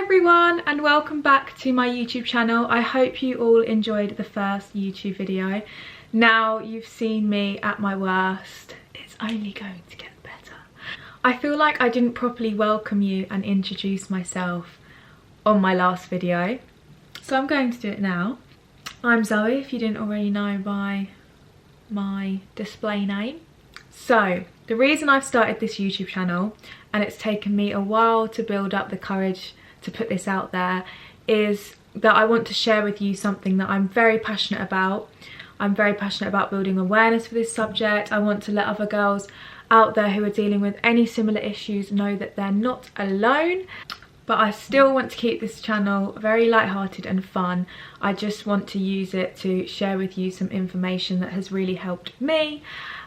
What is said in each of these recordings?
everyone and welcome back to my YouTube channel. I hope you all enjoyed the first YouTube video. Now you've seen me at my worst, it's only going to get better. I feel like I didn't properly welcome you and introduce myself on my last video, so I'm going to do it now. I'm Zoe, if you didn't already know by my display name. So the reason I've started this YouTube channel, and it's taken me a while to build up the courage to put this out there, is that I want to share with you something that I'm very passionate about. I'm very passionate about building awareness for this subject. I want to let other girls out there who are dealing with any similar issues know that they're not alone. But I still want to keep this channel very lighthearted and fun. I just want to use it to share with you some information that has really helped me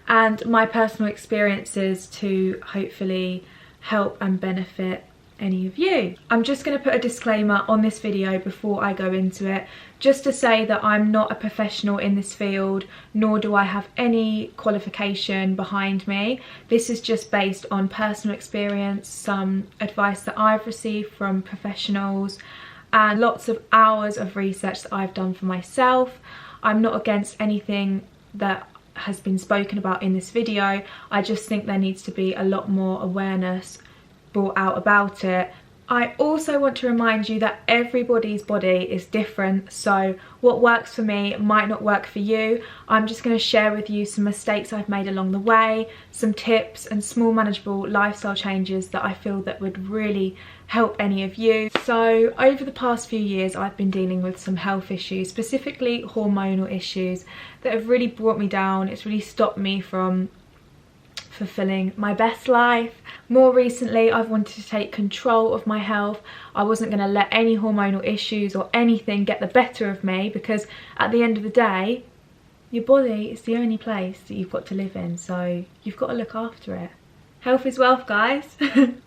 and my personal experiences to hopefully help and benefit any of you. I'm just going to put a disclaimer on this video before I go into it, just to say that I'm not a professional in this field, nor do I have any qualification behind me. This is just based on personal experience, some advice that I've received from professionals, and lots of hours of research that I've done for myself. I'm not against anything that has been spoken about in this video. I just think there needs to be a lot more awareness brought out about it. I also want to remind you that everybody's body is different, so what works for me might not work for you. I'm just going to share with you some mistakes I've made along the way, some tips and small manageable lifestyle changes that I feel that would really help any of you. So over the past few years I've been dealing with some health issues, specifically hormonal issues, that have really brought me down. It's really stopped me from fulfilling my best life. More recently, I've wanted to take control of my health. I wasn't going to let any hormonal issues or anything get the better of me, because at the end of the day, your body is the only place that you've got to live in, so you've got to look after it. Health is wealth, guys.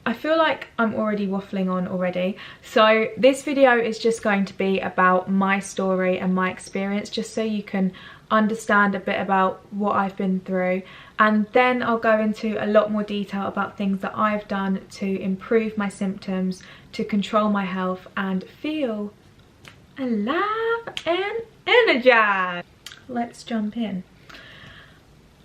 I feel like I'm already waffling on already. So this video is just going to be about my story and my experience, just so you can understand a bit about what I've been through, and then I'll go into a lot more detail about things that I've done to improve my symptoms, to control my health and feel alive and energized. Let's jump in.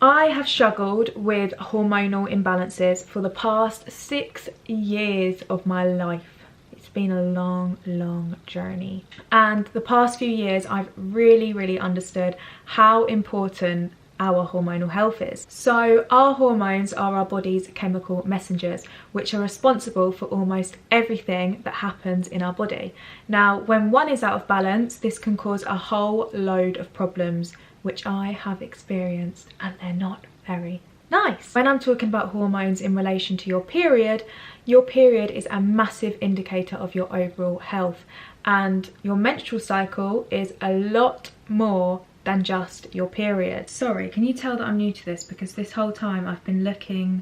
I have struggled with hormonal imbalances for the past 6 years of my life. It's been a long journey, and the past few years I've really understood how important our hormonal health is. So our hormones are our body's chemical messengers, which are responsible for almost everything that happens in our body. Now, when one is out of balance, this can cause a whole load of problems, which I have experienced, and they're not very nice. When I'm talking about hormones in relation to your period is a massive indicator of your overall health, and your menstrual cycle is a lot more than just your period. Sorry, can you tell that I'm new to this, because this whole time I've been looking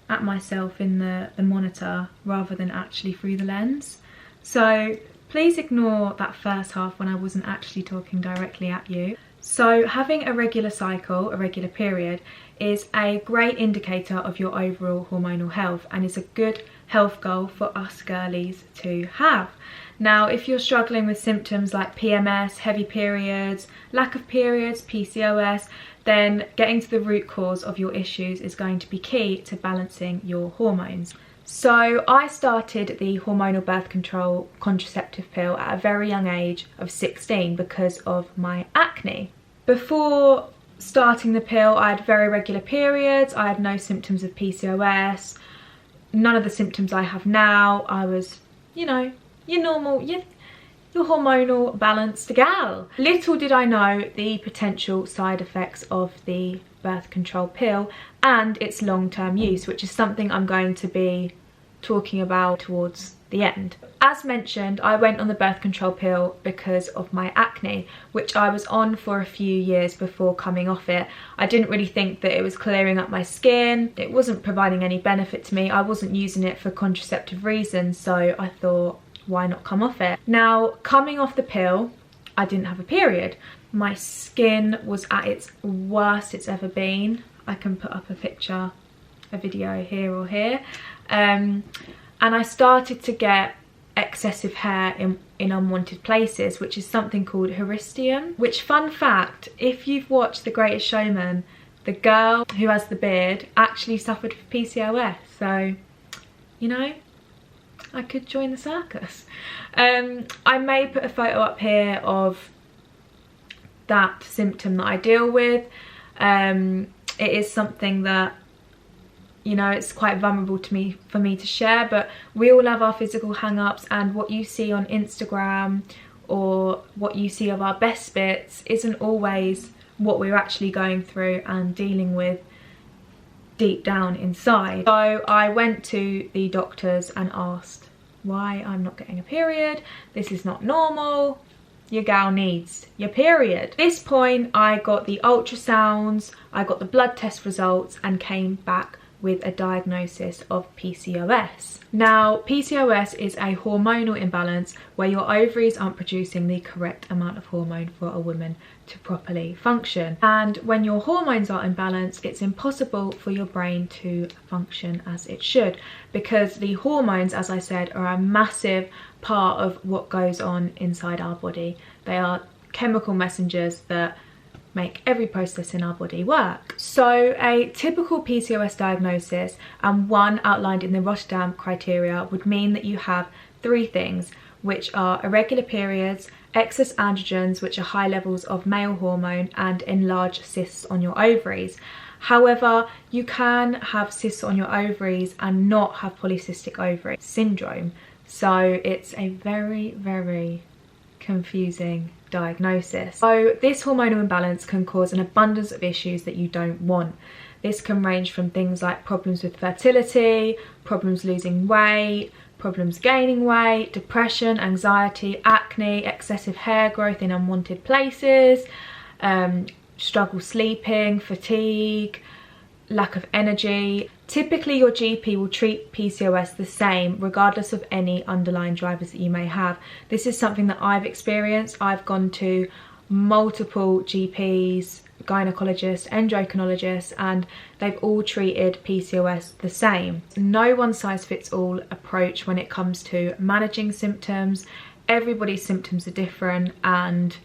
at myself in the monitor rather than actually through the lens. So please ignore that first half when I wasn't actually talking directly at you. So having a regular cycle, a regular period, is a great indicator of your overall hormonal health, and is a good health goal for us girlies to have. Now, if you're struggling with symptoms like PMS, heavy periods, lack of periods, PCOS, then getting to the root cause of your issues is going to be key to balancing your hormones. So I started the hormonal birth control contraceptive pill at a very young age of 16 because of my acne. Before starting the pill, I had very regular periods. I had no symptoms of PCOS, none of the symptoms I have now. I was, you know, your normal, your hormonal balanced gal. Little did I know the potential side effects of the birth control pill and its long-term use, which is something I'm going to be talking about towards the end. As mentioned, I went on the birth control pill because of my acne, which I was on for a few years before coming off it. I didn't really think that it was clearing up my skin. It wasn't providing any benefit to me. I wasn't using it for contraceptive reasons, so I thought, why not come off it? Now, coming off the pill, I didn't have a period. My skin was at its worst it's ever been. I can put up a picture, a video here or here. And I started to get excessive hair in unwanted places, which is something called horistium, which, fun fact, if you've watched The Greatest Showman, the girl who has the beard actually suffered from PCOS. So, you know, I could join the circus. I may put a photo up here of that symptom that I deal with. It is something that, you know, it's quite vulnerable for me to share, but we all have our physical hang-ups, and what you see on Instagram or what you see of our best bits isn't always what we're actually going through and dealing with deep down inside. So I went to the doctors and asked why I'm not getting a period. This is not normal. Your gal needs your period. At this point, I got the ultrasounds, I got the blood test results, and came back with a diagnosis of PCOS. Now, PCOS is a hormonal imbalance where your ovaries aren't producing the correct amount of hormone for a woman to properly function. And when your hormones are imbalanced, it's impossible for your brain to function as it should, because the hormones, as I said, are a massive part of what goes on inside our body. They are chemical messengers that make every process in our body work. So a typical PCOS diagnosis, and one outlined in the Rotterdam criteria, would mean that you have 3 things, which are irregular periods, excess androgens, which are high levels of male hormone, and enlarged cysts on your ovaries. However, you can have cysts on your ovaries and not have polycystic ovary syndrome. So it's a very, very confusing diagnosis. So this hormonal imbalance can cause an abundance of issues that you don't want. This can range from things like problems with fertility, problems losing weight, problems gaining weight, depression, anxiety, acne, excessive hair growth in unwanted places, struggle sleeping, fatigue, lack of energy. Typically your GP will treat PCOS the same regardless of any underlying drivers that you may have. This is something that I've experienced. I've gone to multiple GPs, gynecologists, endocrinologists, and they've all treated PCOS the same. No one size fits all approach when it comes to managing symptoms. Everybody's symptoms are different, and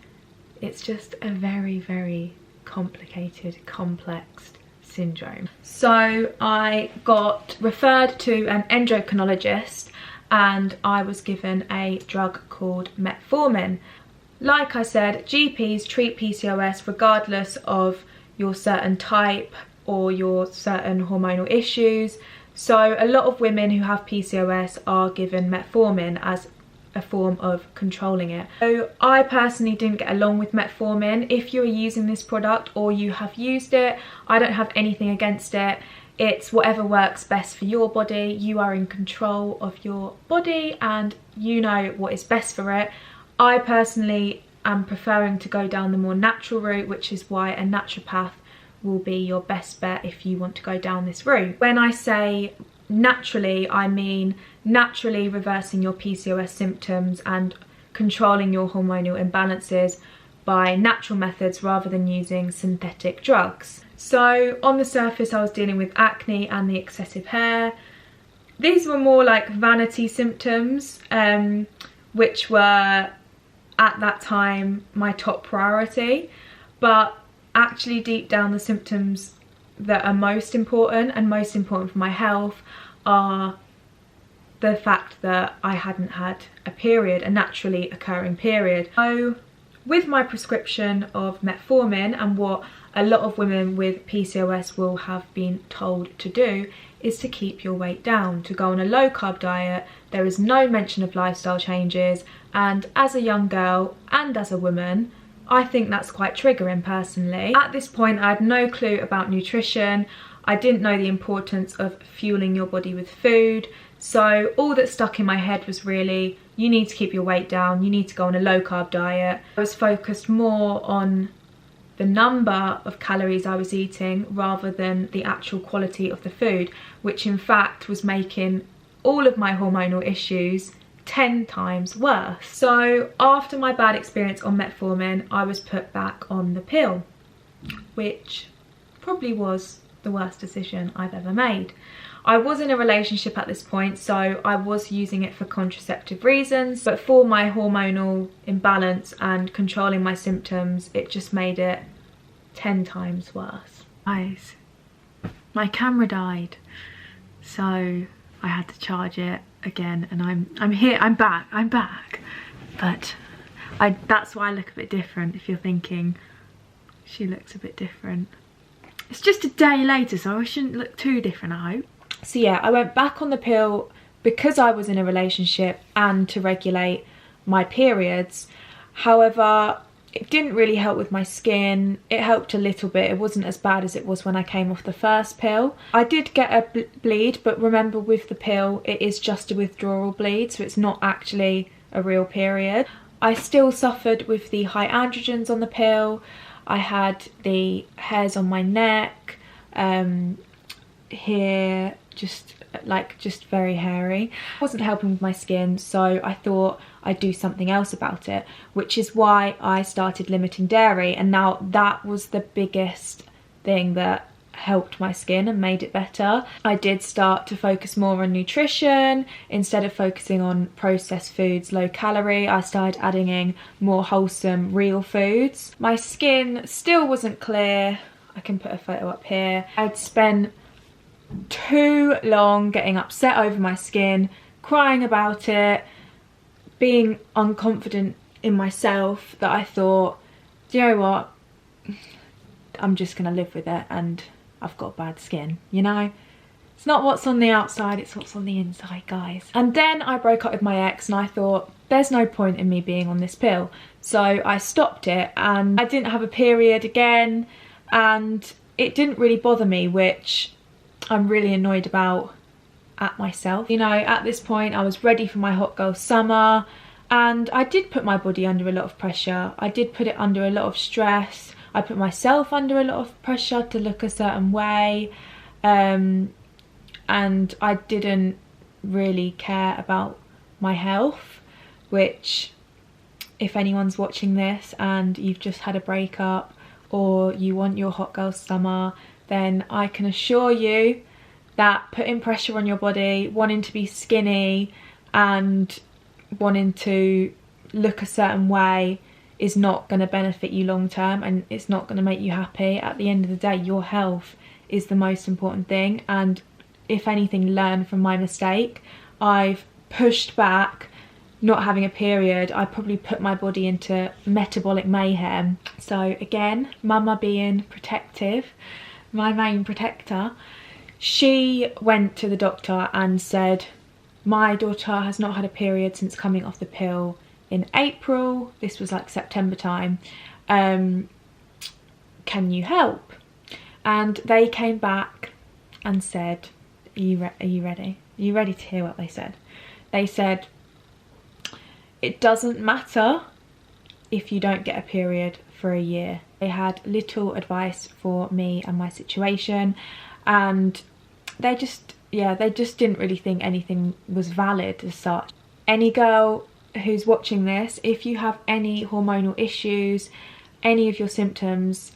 it's just a very, very complicated, complex syndrome. So I got referred to an endocrinologist and I was given a drug called metformin. Like I said, GPs treat PCOS regardless of your certain type or your certain hormonal issues. So a lot of women who have PCOS are given metformin as a form of controlling it. So I personally didn't get along with metformin. If you're using this product or you have used it, I don't have anything against it. It's whatever works best for your body. You are in control of your body and you know what is best for it. I personally am preferring to go down the more natural route, which is why a naturopath will be your best bet if you want to go down this route. When I say naturally, I mean naturally reversing your PCOS symptoms and controlling your hormonal imbalances by natural methods rather than using synthetic drugs. So on the surface I was dealing with acne and the excessive hair. These were more like vanity symptoms, which were at that time my top priority, but actually deep down the symptoms that are most important and most important for my health are the fact that I hadn't had a period, a naturally occurring period. So with my prescription of metformin, and what a lot of women with PCOS will have been told to do, is to keep your weight down, to go on a low carb diet. There is no mention of lifestyle changes, and as a young girl and as a woman, I think that's quite triggering personally. At this point I had no clue about nutrition. I didn't know the importance of fueling your body with food. So all that stuck in my head was really, you need to keep your weight down, you need to go on a low carb diet. I was focused more on the number of calories I was eating rather than the actual quality of the food, which in fact was making all of my hormonal issues 10 times worse. So after my bad experience on metformin, I was put back on the pill, which probably was the worst decision I've ever made. I was in a relationship at this point, so I was using it for contraceptive reasons, but for my hormonal imbalance and controlling my symptoms, it just made it 10 times worse. Guys, my camera died, so I had to charge it again, and I'm here, I'm back, but that's why I look a bit different. If you're thinking she looks a bit different, it's just a day later, so I shouldn't look too different, I hope. So yeah, I went back on the pill because I was in a relationship and to regulate my periods. However, it didn't really help with my skin. It helped a little bit. It wasn't as bad as it was when I came off the first pill. I did get a bleed, but remember, with the pill, it is just a withdrawal bleed, so it's not actually a real period. I still suffered with the high androgens on the pill. I had the hairs on my neck, here, just very hairy. It wasn't helping with my skin, so I thought I'd do something else about it, which is why I started limiting dairy. And now that was the biggest thing that helped my skin and made it better. I did start to focus more on nutrition. Instead of focusing on processed foods, low calorie, I started adding in more wholesome, real foods. My skin still wasn't clear. I can put a photo up here. I'd spent too long getting upset over my skin, crying about it, being unconfident in myself, that I thought, do you know what, I'm just gonna live with it, and I've got bad skin, you know? It's not what's on the outside, it's what's on the inside, guys. And then I broke up with my ex, and I thought, there's no point in me being on this pill. So I stopped it, and I didn't have a period again, and it didn't really bother me, which I'm really annoyed about at myself. You know, at this point I was ready for my hot girl summer, and I did put my body under a lot of pressure. I did put it under a lot of stress. I put myself under a lot of pressure to look a certain way, and I didn't really care about my health, which, if anyone's watching this and you've just had a breakup or you want your hot girl summer, then I can assure you that putting pressure on your body, wanting to be skinny and wanting to look a certain way is not going to benefit you long term, and it's not going to make you happy. At the end of the day, your health is the most important thing, and if anything, learn from my mistake. I've pushed back not having a period. I probably put my body into metabolic mayhem. So again, mama being protective, my main protector, she went to the doctor and said, my daughter has not had a period since coming off the pill in April. This was like September time. Can you help? And they came back and said, are you ready? Are you ready to hear what they said? They said, it doesn't matter if you don't get a period for a year. They had little advice for me and my situation, and they just didn't really think anything was valid as such. Any girl who's watching this, if you have any hormonal issues, any of your symptoms,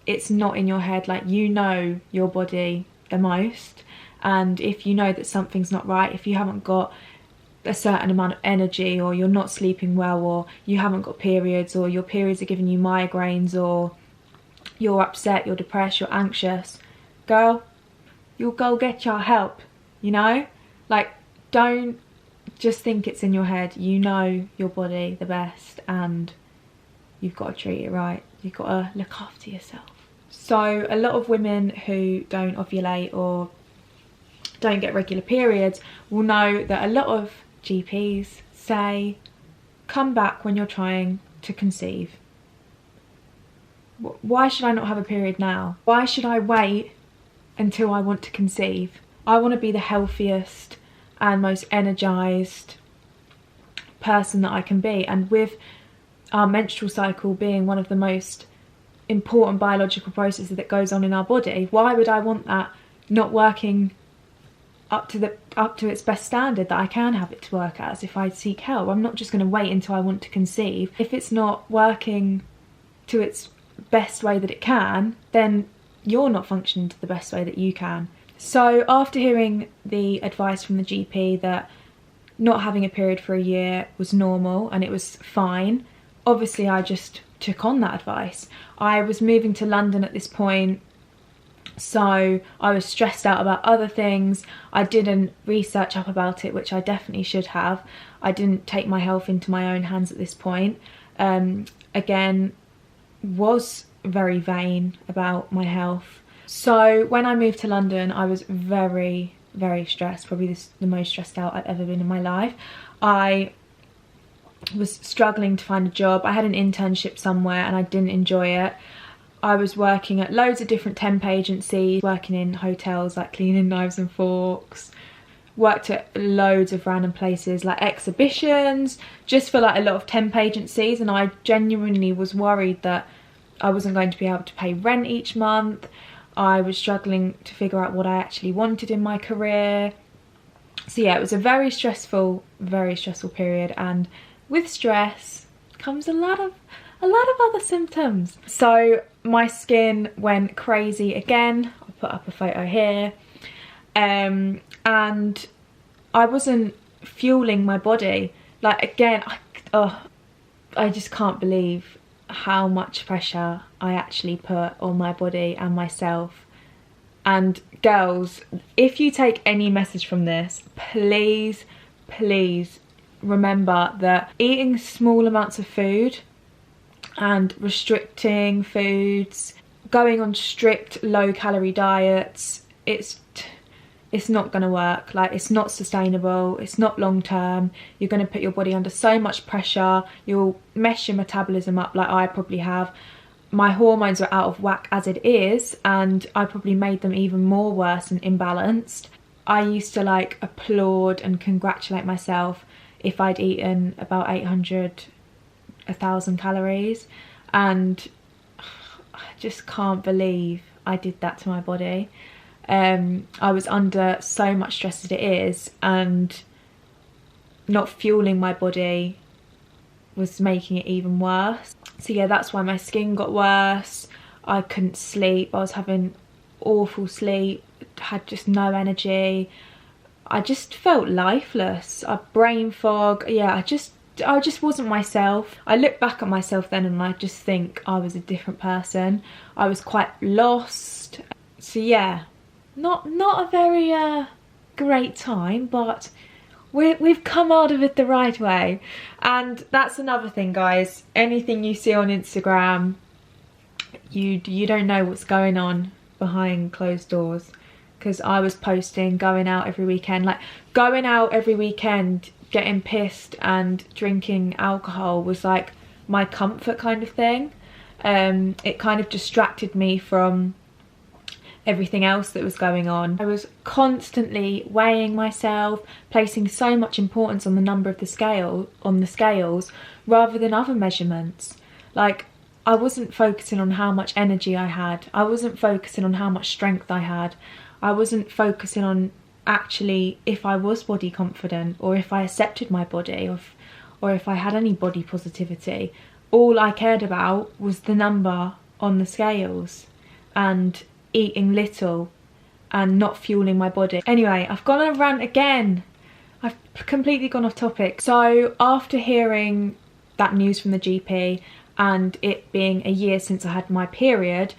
it's not in your head. Like, you know your body the most, and if you know that something's not right, if you haven't got a certain amount of energy, or you're not sleeping well, or you haven't got periods, or your periods are giving you migraines, or you're upset, you're depressed, you're anxious, girl, you'll go get your help, you know? Like, don't just think it's in your head. You know your body the best, and you've got to treat it right. You've got to look after yourself. So a lot of women who don't ovulate or don't get regular periods will know that a lot of GPs say, come back when you're trying to conceive. Why should I not have a period now? Why should I wait until I want to conceive? I want to be the healthiest and most energized person that I can be, and with our menstrual cycle being one of the most important biological processes that goes on in our body, why would I want that not working up to its best standard that I can have it to work as if I seek help? I'm not just going to wait until I want to conceive. If it's not working to its best way that it can, then you're not functioning to the best way that you can. So after hearing the advice from the GP that not having a period for a year was normal and it was fine, obviously I just took on that advice. I was moving to London at this point, so I was stressed out about other things. I didn't research up about it, which I definitely should have. I didn't take my health into my own hands at this point. Again, was very vain about my health. So when I moved to London, I was very, very stressed, probably the most stressed out I've ever been in my life. I was struggling to find a job. I had an internship somewhere and I didn't enjoy it. I was working at loads of different temp agencies, working in hotels like cleaning knives and forks, worked at loads of random places like exhibitions, just for like a lot of temp agencies, and I genuinely was worried that I wasn't going to be able to pay rent each month. I was struggling to figure out what I actually wanted in my career. So yeah, it was a very stressful period, and with stress comes a lot of other symptoms. So my skin went crazy again. I'll put up a photo here. And I wasn't fueling my body. Like, again, I just can't believe how much pressure I actually put on my body and myself. And girls, if you take any message from this, please, please remember that eating small amounts of food and restricting foods, going on strict low calorie diets, it's not gonna work. Like, it's not sustainable, it's not long term. You're gonna put your body under so much pressure, you'll mess your metabolism up like I probably have. My hormones are out of whack as it is, and I probably made them even more worse and imbalanced. I used to like applaud and congratulate myself if I'd eaten about 800, 1,000 calories, and I just can't believe I did that to my body. I was under so much stress as it is, and not fueling my body was making it even worse. So yeah, that's why my skin got worse. I couldn't sleep. I was having awful sleep, had just no energy. I just felt lifeless. I brain fog. Yeah, I just wasn't myself. I look back at myself then and I just think I was a different person. I was quite lost. So yeah, not a very great time, but we've come out of it the right way. And that's another thing, guys. Anything you see on Instagram, you don't know what's going on behind closed doors. Because I was posting going out every weekend, like going out every weekend, getting pissed and drinking alcohol was like my comfort kind of thing. It kind of distracted me from everything else that was going on. I was constantly weighing myself, placing so much importance on the number of the scales rather than other measurements. Like, I wasn't focusing on how much energy I had. I wasn't focusing on how much strength I had. I wasn't focusing on actually if I was body confident, or if I accepted my body, or if I had any body positivity. All I cared about was the number on the scales and eating little and not fueling my body. Anyway, I've gone on a rant again. I've completely gone off topic. So after hearing that news from the GP and it being a year since I had my period,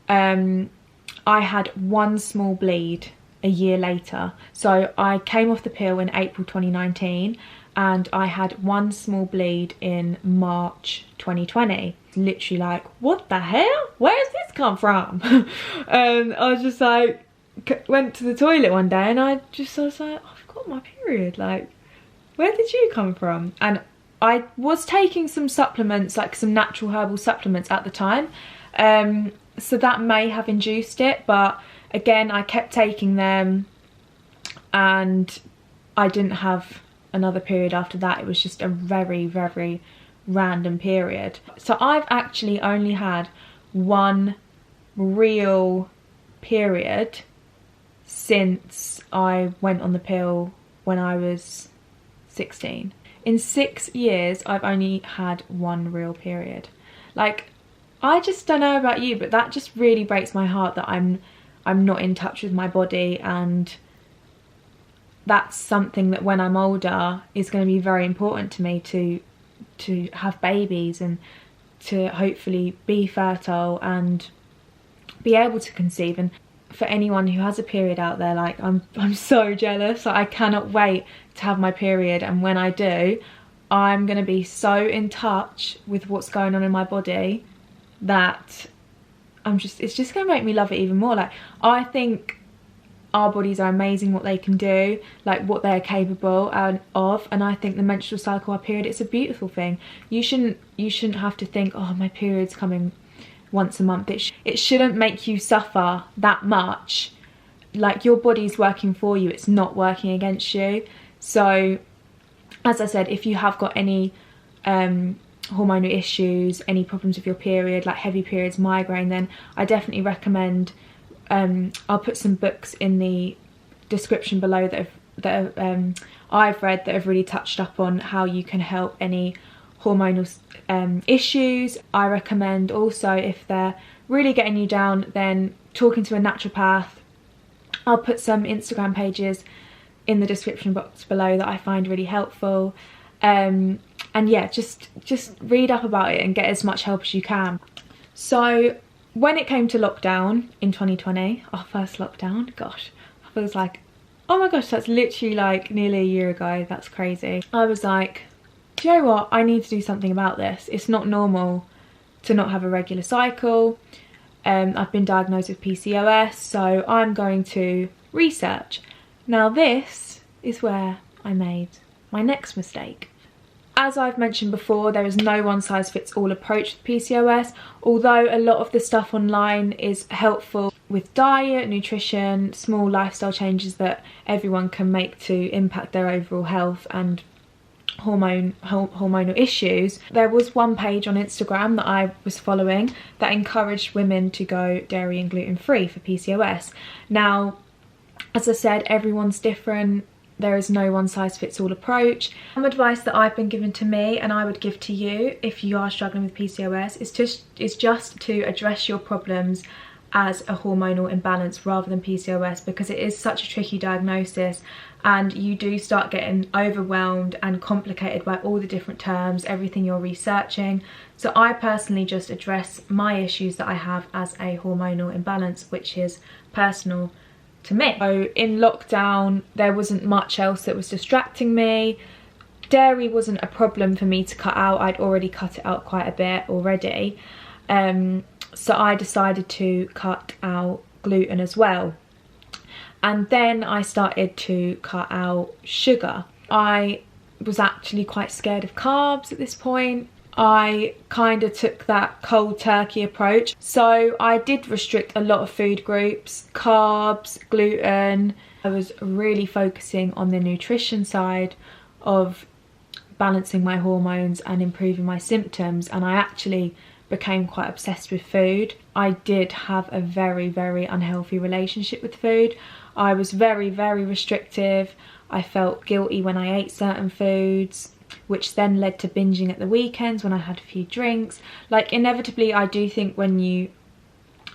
I had one small bleed a year later. So I came off the pill in April 2019 and I had one small bleed in March 2020. Literally like, what the hell? Where has this come from? And I was just like, went to the toilet one day and I was like, I've got my period. Like, where did you come from? And I was taking some supplements, like some natural herbal supplements at the time. So that may have induced it, but again, I kept taking them and I didn't have another period after that. It was just a very, very random period. So I've actually only had one real period since I went on the pill when I was 16. In 6 years, I've only had one real period. Like, I just don't know about you, but that just really breaks my heart that I'm I'm not in touch with my body, and that's something that when I'm older is going to be very important to me, to have babies and to hopefully be fertile and be able to conceive. And for anyone who has a period out there, like I'm so jealous. Like, I cannot wait to have my period, and when I do, I'm going to be so in touch with what's going on in my body that it's just going to make me love it even more. Like, I think our bodies are amazing, what they can do, like what they're capable of, and I think the menstrual cycle, our period, it's a beautiful thing. You shouldn't have to think, oh, my period's coming once a month. It shouldn't make you suffer that much. Like, your body's working for you, it's not working against you. So as I said, if you have got any hormonal issues, any problems with your period, like heavy periods, migraine, then I definitely recommend, I'll put some books in the description below that I've read that have really touched up on how you can help any hormonal issues. I recommend also, if they're really getting you down, then talking to a naturopath. I'll put some Instagram pages in the description box below that I find really helpful. And yeah, just read up about it and get as much help as you can. So when it came to lockdown in 2020, our first lockdown, gosh, I feels like, oh my gosh, that's literally like nearly a year ago. That's crazy. I was like, do you know what? I need to do something about this. It's not normal to not have a regular cycle. I've been diagnosed with PCOS, so I'm going to research. Now this is where I made my next mistake. As I've mentioned before, there is no one size fits all approach with PCOS, although a lot of the stuff online is helpful with diet, nutrition, small lifestyle changes that everyone can make to impact their overall health and hormonal issues. There was one page on Instagram that I was following that encouraged women to go dairy and gluten free for PCOS. Now, as I said, everyone's different. There is no one size fits all approach. Some advice that I've been given to me and I would give to you if you are struggling with PCOS is just to address your problems as a hormonal imbalance rather than PCOS, because it is such a tricky diagnosis and you do start getting overwhelmed and complicated by all the different terms, everything you're researching. So I personally just address my issues that I have as a hormonal imbalance, which is personal to me. So in lockdown, there wasn't much else that was distracting me. Dairy wasn't a problem for me to cut out. I'd already cut it out quite a bit already. So I decided to cut out gluten as well. And then I started to cut out sugar. I was actually quite scared of carbs at this point. I kind of took that cold turkey approach. So I did restrict a lot of food groups, carbs, gluten. I was really focusing on the nutrition side of balancing my hormones and improving my symptoms, and I actually became quite obsessed with food. I did have a very, very unhealthy relationship with food. I was very, very restrictive. I felt guilty when I ate certain foods, which then led to binging at the weekends when I had a few drinks. Like, inevitably, I do think when you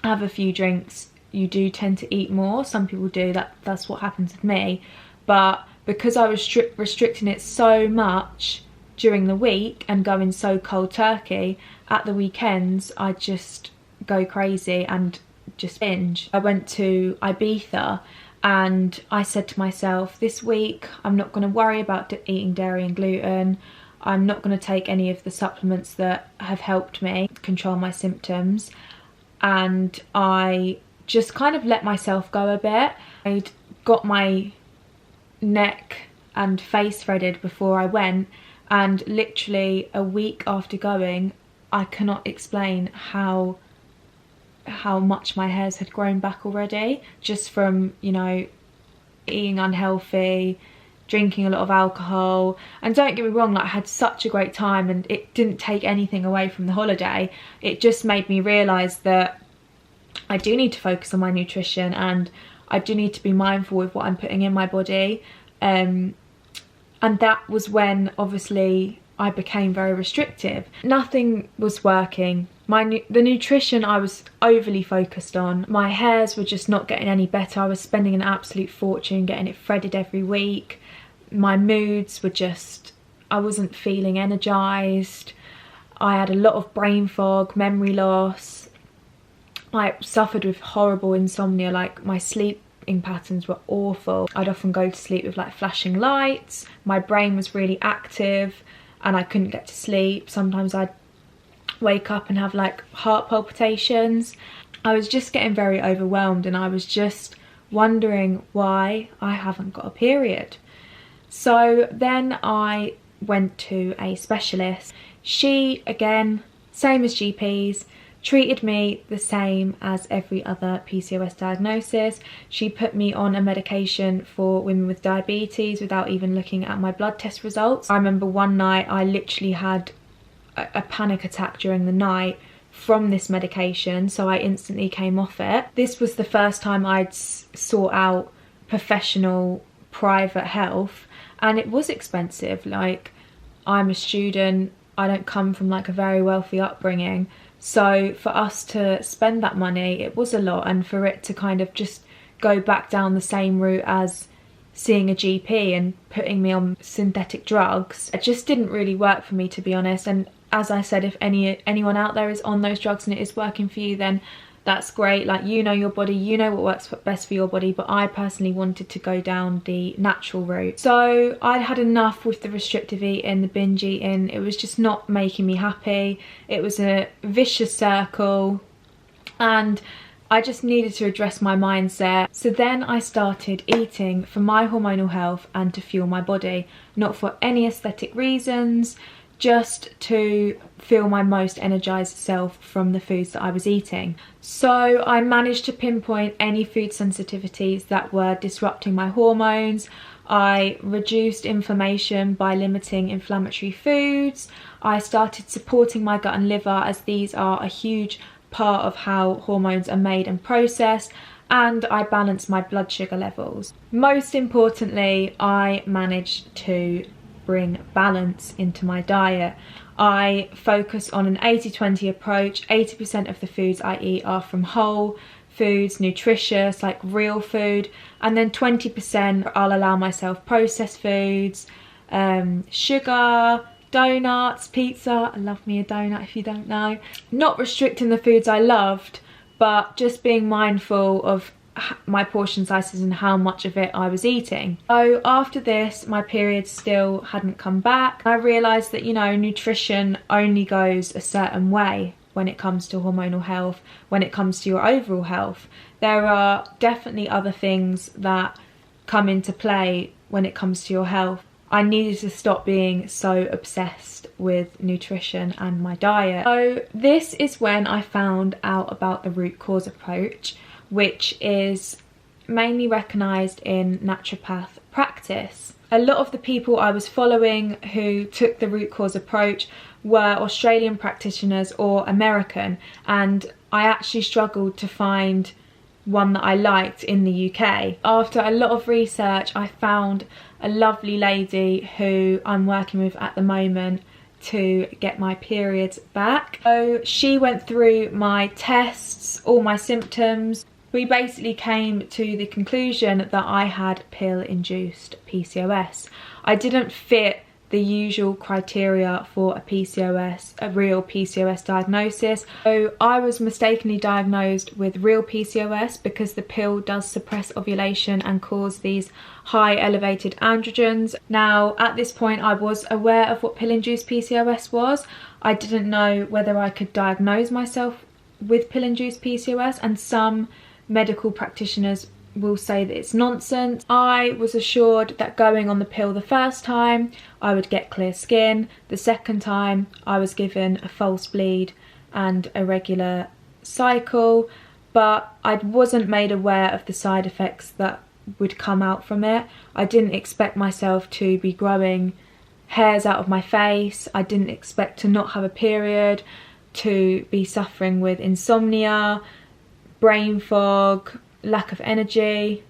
have a few drinks, you do tend to eat more. Some people do, that's what happens with me. But because I was restricting it so much during the week and going so cold turkey, at the weekends I just go crazy and just binge. I went to Ibiza and I said to myself, this week I'm not going to worry about eating dairy and gluten. I'm not going to take any of the supplements that have helped me control my symptoms. And I just kind of let myself go a bit. I'd got my neck and face threaded before I went, and literally a week after going, I cannot explain how much my hairs had grown back already, just from, you know, eating unhealthy, drinking a lot of alcohol. And don't get me wrong, like, I had such a great time and it didn't take anything away from the holiday. It just made me realise that I do need to focus on my nutrition and I do need to be mindful with what I'm putting in my body. And that was when obviously I became very restrictive. Nothing was working. The nutrition I was overly focused on. My hairs were just not getting any better. I was spending an absolute fortune getting it threaded every week. My moods were just, I wasn't feeling energized. I had a lot of brain fog, memory loss. I suffered with horrible insomnia, like my sleeping patterns were awful. I'd often go to sleep with like flashing lights. My brain was really active and I couldn't get to sleep. Sometimes I'd wake up and have like heart palpitations. I was just getting very overwhelmed and I was just wondering why I haven't got a period. So then I went to a specialist. She, again, same as GPs, treated me the same as every other PCOS diagnosis. She put me on a medication for women with diabetes without even looking at my blood test results. I remember one night I literally had a panic attack during the night from this medication, so I instantly came off it. This was the first time I'd sought out professional private health, and it was expensive. Like, I'm a student, I don't come from like a very wealthy upbringing, so for us to spend that money, it was a lot, and for it to kind of just go back down the same route as seeing a GP and putting me on synthetic drugs, it just didn't really work for me, to be honest. And as I said, if anyone out there is on those drugs and it is working for you, then that's great. Like, you know your body, you know what works best for your body, but I personally wanted to go down the natural route. So I'd had enough with the restrictive eating, the binge eating. It was just not making me happy. It was a vicious circle and I just needed to address my mindset. So then I started eating for my hormonal health and to fuel my body, not for any aesthetic reasons, just to feel my most energized self from the foods that I was eating. So I managed to pinpoint any food sensitivities that were disrupting my hormones. I reduced inflammation by limiting inflammatory foods. I started supporting my gut and liver, as these are a huge part of how hormones are made and processed, and I balanced my blood sugar levels. Most importantly, I managed to bring balance into my diet. I focus on an 80-20 approach. 80% of the foods I eat are from whole foods, nutritious, like real food, and then 20% I'll allow myself processed foods, sugar, donuts, pizza. I love me a donut if you don't know. Not restricting the foods I loved, but just being mindful of my portion sizes and how much of it I was eating. So after this, my period still hadn't come back. I realised that, you know, nutrition only goes a certain way when it comes to hormonal health, when it comes to your overall health. There are definitely other things that come into play when it comes to your health. I needed to stop being so obsessed with nutrition and my diet. So this is when I found out about the root cause approach, which is mainly recognised in naturopath practice. A lot of the people I was following who took the root cause approach were Australian practitioners or American, and I actually struggled to find one that I liked in the UK. After a lot of research, I found a lovely lady who I'm working with at the moment to get my periods back. So she went through my tests, all my symptoms. We basically came to the conclusion that I had pill-induced PCOS. I didn't fit the usual criteria for a real PCOS diagnosis. So I was mistakenly diagnosed with real PCOS because the pill does suppress ovulation and cause these high elevated androgens. Now, at this point, I was aware of what pill-induced PCOS was. I didn't know whether I could diagnose myself with pill-induced PCOS, and some medical practitioners will say that it's nonsense. I was assured that going on the pill the first time I would get clear skin. The second time I was given a false bleed and a regular cycle, but I wasn't made aware of the side effects that would come out from it. I didn't expect myself to be growing hairs out of my face. I didn't expect to not have a period, to be suffering with insomnia, brain fog, lack of energy.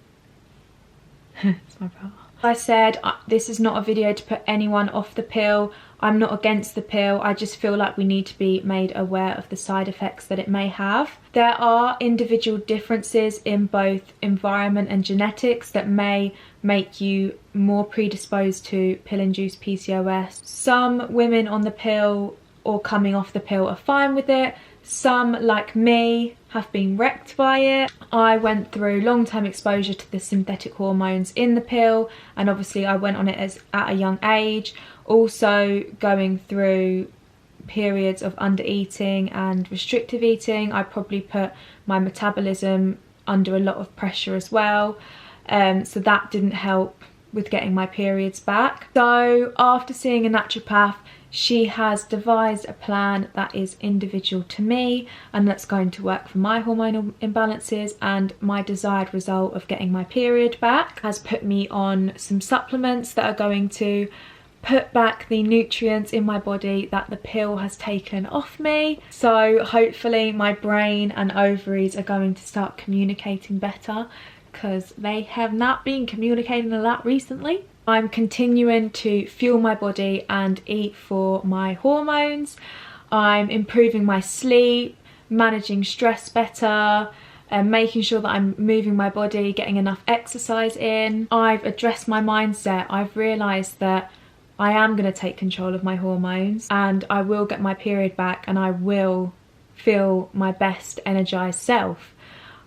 It's my brother. I said this is not a video to put anyone off the pill. I'm not against the pill. I just feel like we need to be made aware of the side effects that it may have. There are individual differences in both environment and genetics that may make you more predisposed to pill-induced PCOS. Some women on the pill or coming off the pill are fine with it. Some, like me, have been wrecked by it. I went through long-term exposure to the synthetic hormones in the pill, and obviously I went on it at a young age. Also going through periods of under eating and restrictive eating. I probably put my metabolism under a lot of pressure as well, so that didn't help with getting my periods back. So after seeing a naturopath, she has devised a plan that is individual to me and that's going to work for my hormonal imbalances and my desired result of getting my period back. Has put me on some supplements that are going to put back the nutrients in my body that the pill has taken off me. So hopefully my brain and ovaries are going to start communicating better, because they have not been communicating a lot recently. I'm continuing to fuel my body and eat for my hormones. I'm improving my sleep, managing stress better, and making sure that I'm moving my body, getting enough exercise in. I've addressed my mindset. I've realised that I am going to take control of my hormones and I will get my period back and I will feel my best energised self.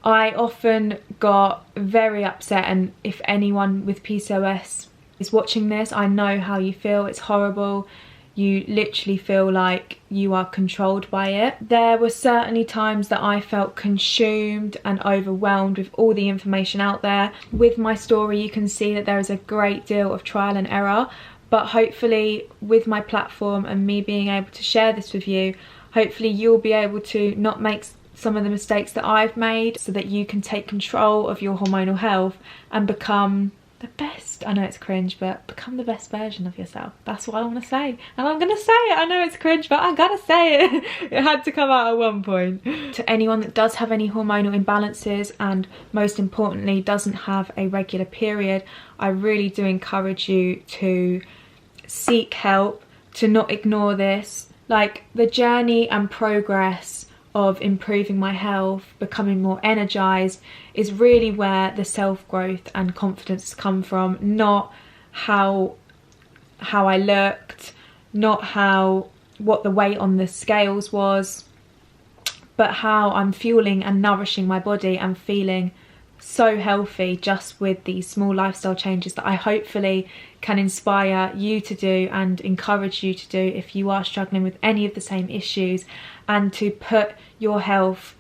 I often got very upset, and if anyone with PCOS is watching this, I know how you feel. It's horrible. You literally feel like you are controlled by it. There were certainly times that I felt consumed and overwhelmed with all the information out there. With my story, you can see that there is a great deal of trial and error, but hopefully with my platform and me being able to share this with you, hopefully you'll be able to not make some of the mistakes that I've made, so that you can take control of your hormonal health and become the best. I know it's cringe, but become the best version of yourself. That's what I want to say, and I'm gonna say it. I know it's cringe, but I gotta say it. It had to come out at one point. To anyone that does have any hormonal imbalances and most importantly doesn't have a regular period, I really do encourage you to seek help, to not ignore this. Like, the journey and progress of improving my health, becoming more energized, is really where the self-growth and confidence come from, not how I looked, not what the weight on the scales was, but how I'm fueling and nourishing my body and feeling so healthy just with these small lifestyle changes that I hopefully can inspire you to do and encourage you to do if you are struggling with any of the same issues, and to put your health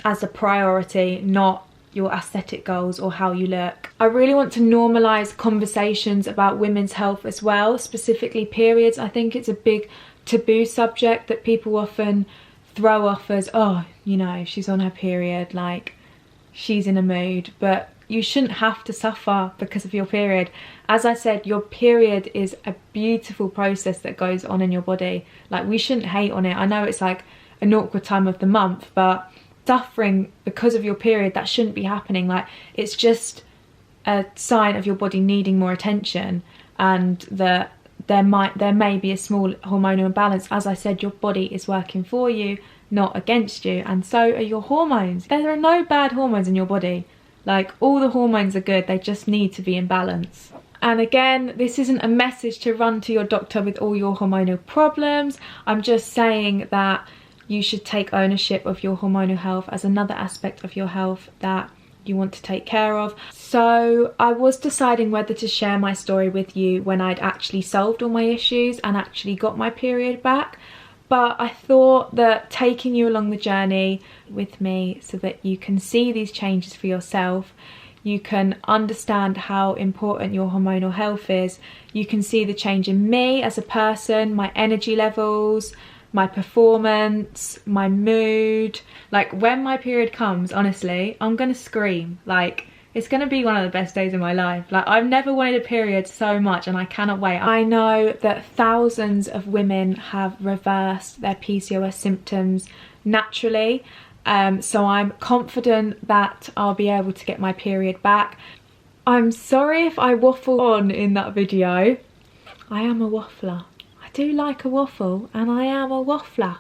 as a priority, not your aesthetic goals or how you look. I really want to normalise conversations about women's health as well, specifically periods. I think it's a big taboo subject that people often throw off as, oh, you know, she's on her period, like she's in a mood, but you shouldn't have to suffer because of your period. As I said, your period is a beautiful process that goes on in your body. Like, we shouldn't hate on it. I know it's like an awkward time of the month, but suffering because of your period, that shouldn't be happening. Like, it's just a sign of your body needing more attention, and that there may be a small hormonal imbalance. As I said, your body is working for you, not against you, and so are your hormones. There are no bad hormones in your body. Like, all the hormones are good, they just need to be in balance. And again, this isn't a message to run to your doctor with all your hormonal problems. I'm just saying that you should take ownership of your hormonal health as another aspect of your health that you want to take care of. So I was deciding whether to share my story with you when I'd actually solved all my issues and actually got my period back. But I thought that taking you along the journey with me so that you can see these changes for yourself, you can understand how important your hormonal health is, you can see the change in me as a person, my energy levels, my performance, my mood. Like, when my period comes, honestly, I'm gonna scream. Like, it's gonna be one of the best days of my life. Like, I've never wanted a period so much and I cannot wait. I know that thousands of women have reversed their PCOS symptoms naturally, so I'm confident that I'll be able to get my period back. I'm sorry if I waffle on in that video. I am a waffler. do like a waffle, and I am a waffler.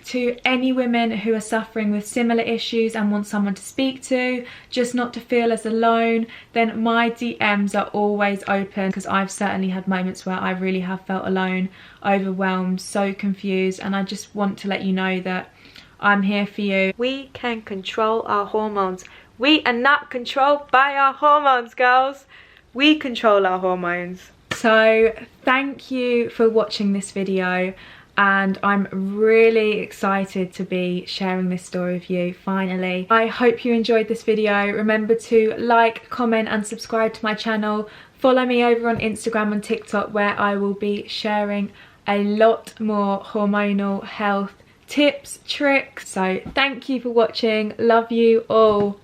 To any women who are suffering with similar issues and want someone to speak to, just not to feel as alone, then my DMs are always open, because I've certainly had moments where I really have felt alone, overwhelmed, so confused, and I just want to let you know that I'm here for you. We can control our hormones. We are not controlled by our hormones, girls. We control our hormones. So thank you for watching this video, and I'm really excited to be sharing this story with you finally. I hope you enjoyed this video. Remember to like, comment and subscribe to my channel. Follow me over on Instagram and TikTok, where I will be sharing a lot more hormonal health tips, tricks. So thank you for watching. Love you all.